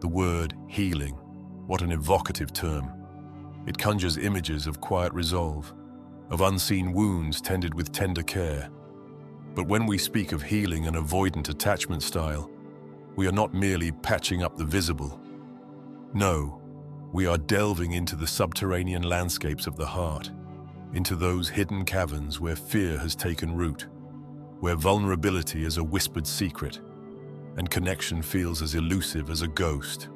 The word healing, what an evocative term. It conjures images of quiet resolve, of unseen wounds tended with tender care. But when we speak of healing an avoidant attachment style, we are not merely patching up the visible. No, we are delving into the subterranean landscapes of the heart, into those hidden caverns where fear has taken root, where vulnerability is a whispered secret, and connection feels as elusive as a ghost.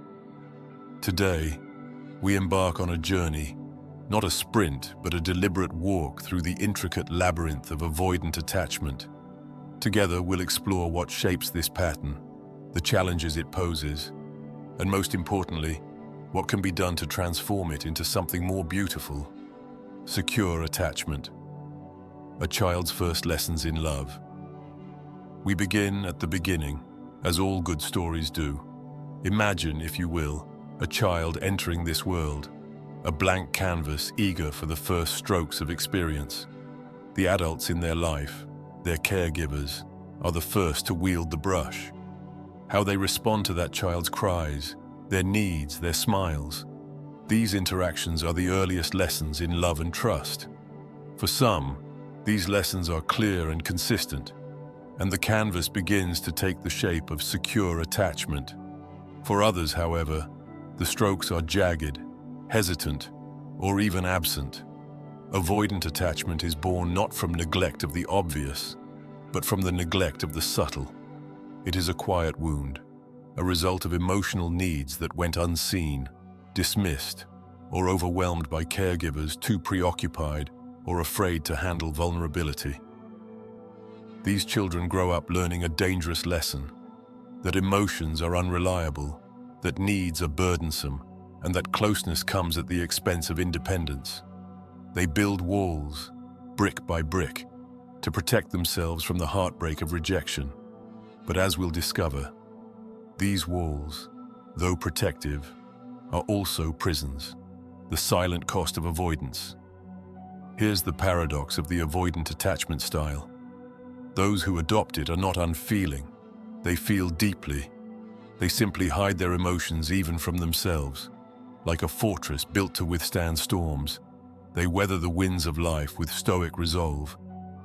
Today, we embark on a journey, not a sprint, but a deliberate walk through the intricate labyrinth of avoidant attachment. Together, we'll explore what shapes this pattern, the challenges it poses, and most importantly, what can be done to transform it into something more beautiful. Secure attachment. A child's first lessons in love. We begin at the beginning, as all good stories do. Imagine, if you will, a child entering this world, a blank canvas eager for the first strokes of experience. The adults in their life, their caregivers, are the first to wield the brush. How they respond to that child's cries, their needs, their smiles. These interactions are the earliest lessons in love and trust. For some, these lessons are clear and consistent, and the canvas begins to take the shape of secure attachment. For others, however, the strokes are jagged, hesitant, or even absent. Avoidant attachment is born not from neglect of the obvious, but from the neglect of the subtle. It is a quiet wound, a result of emotional needs that went unseen, dismissed, or overwhelmed by caregivers too preoccupied or afraid to handle vulnerability. These children grow up learning a dangerous lesson, that emotions are unreliable, that needs are burdensome, and that closeness comes at the expense of independence. They build walls, brick by brick, to protect themselves from the heartbreak of rejection. But as we'll discover, these walls, though protective, are also prisons, the silent cost of avoidance. Here's the paradox of the avoidant attachment style. Those who adopt it are not unfeeling. They feel deeply. They simply hide their emotions even from themselves. Like a fortress built to withstand storms, they weather the winds of life with stoic resolve.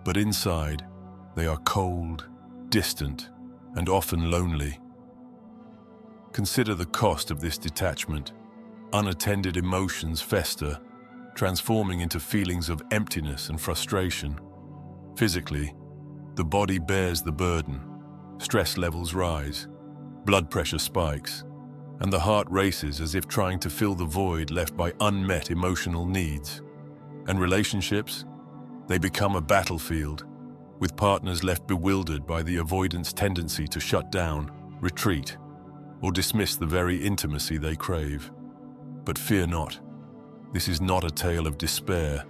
But inside, they are cold, distant, and often lonely. Consider the cost of this detachment. Unattended emotions fester, transforming into feelings of emptiness and frustration. Physically, the body bears the burden. Stress levels rise, blood pressure spikes, and the heart races as if trying to fill the void left by unmet emotional needs. And relationships? They become a battlefield, with partners left bewildered by the avoidance tendency to shut down, retreat, or dismiss the very intimacy they crave. But fear not. This is not a tale of despair.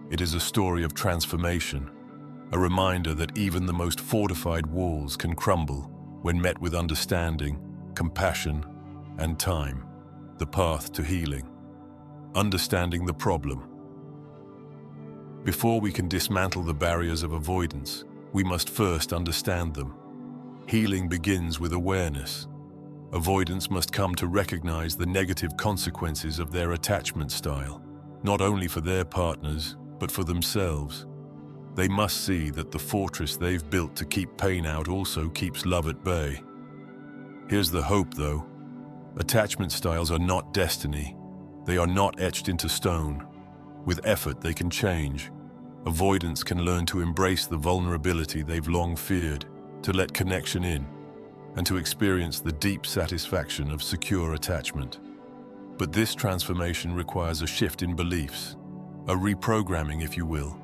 It is a story of transformation, a reminder that even the most fortified walls can crumble when met with understanding, compassion, and time, the path to healing. Understanding the problem. Before we can dismantle the barriers of avoidance, we must first understand them. Healing begins with awareness. Avoidants must come to recognize the negative consequences of their attachment style, not only for their partners, but for themselves. They must see that the fortress they've built to keep pain out also keeps love at bay. Here's the hope, though. Attachment styles are not destiny. They are not etched into stone. With effort, they can change. Avoidants can learn to embrace the vulnerability they've long feared, to let connection in, and to experience the deep satisfaction of secure attachment. But this transformation requires a shift in beliefs, a reprogramming, if you will.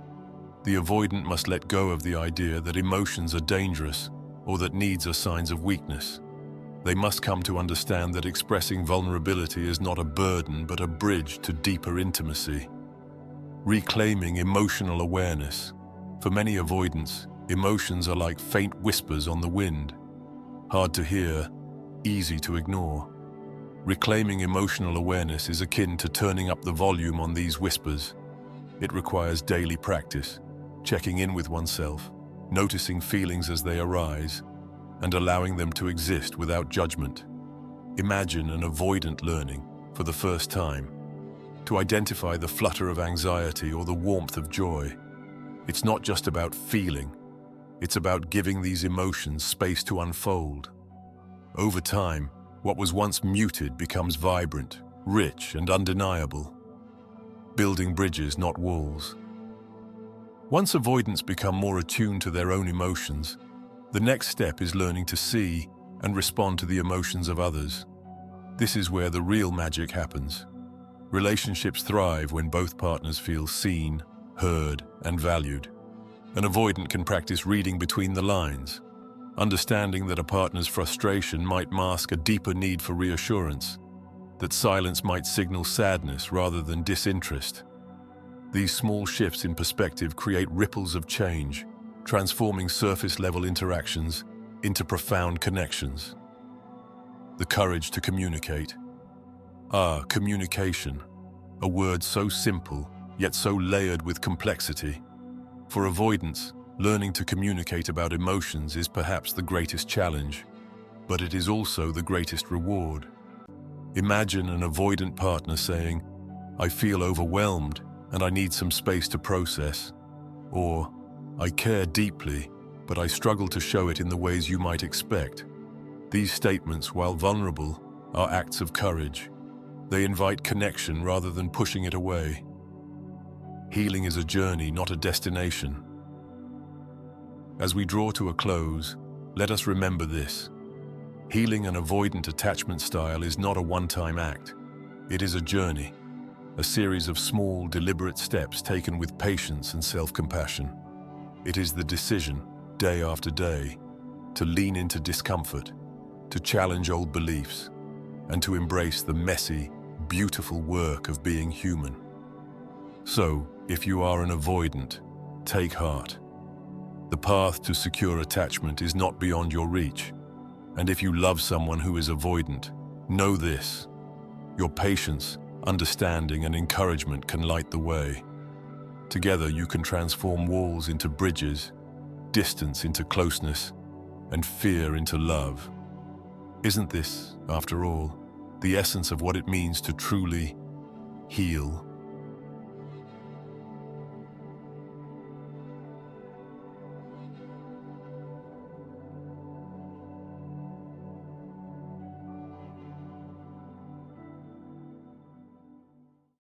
The avoidant must let go of the idea that emotions are dangerous or that needs are signs of weakness. They must come to understand that expressing vulnerability is not a burden but a bridge to deeper intimacy. Reclaiming emotional awareness. For many avoidants, emotions are like faint whispers on the wind, hard to hear, easy to ignore. Reclaiming emotional awareness is akin to turning up the volume on these whispers. It requires daily practice, checking in with oneself, noticing feelings as they arise, and allowing them to exist without judgment. Imagine an avoidant learning for the first time to identify the flutter of anxiety or the warmth of joy. It's not just about feeling, it's about giving these emotions space to unfold. Over time, what was once muted becomes vibrant, rich, and undeniable. Building bridges, not walls. Once avoidants become more attuned to their own emotions, the next step is learning to see and respond to the emotions of others. This is where the real magic happens. Relationships thrive when both partners feel seen, heard, and valued. An avoidant can practice reading between the lines, understanding that a partner's frustration might mask a deeper need for reassurance, that silence might signal sadness rather than disinterest. These small shifts in perspective create ripples of change, transforming surface-level interactions into profound connections. The courage to communicate. Communication, a word so simple, yet so layered with complexity. For avoidants, learning to communicate about emotions is perhaps the greatest challenge, but it is also the greatest reward. Imagine an avoidant partner saying, "I feel overwhelmed and I need some space to process," or "I care deeply, but I struggle to show it in the ways you might expect." These statements, while vulnerable, are acts of courage. They invite connection rather than pushing it away. Healing is a journey, not a destination. As we draw to a close, let us remember this. Healing an avoidant attachment style is not a one-time act. It is a journey, a series of small, deliberate steps taken with patience and self-compassion. It is the decision, day after day, to lean into discomfort, to challenge old beliefs, and to embrace the messy, beautiful work of being human. So, if you are an avoidant, take heart. The path to secure attachment is not beyond your reach. And if you love someone who is avoidant, know this: your patience, understanding, and encouragement can light the way. Together you can transform walls into bridges, distance into closeness, and fear into love. Isn't this, after all, the essence of what it means to truly heal?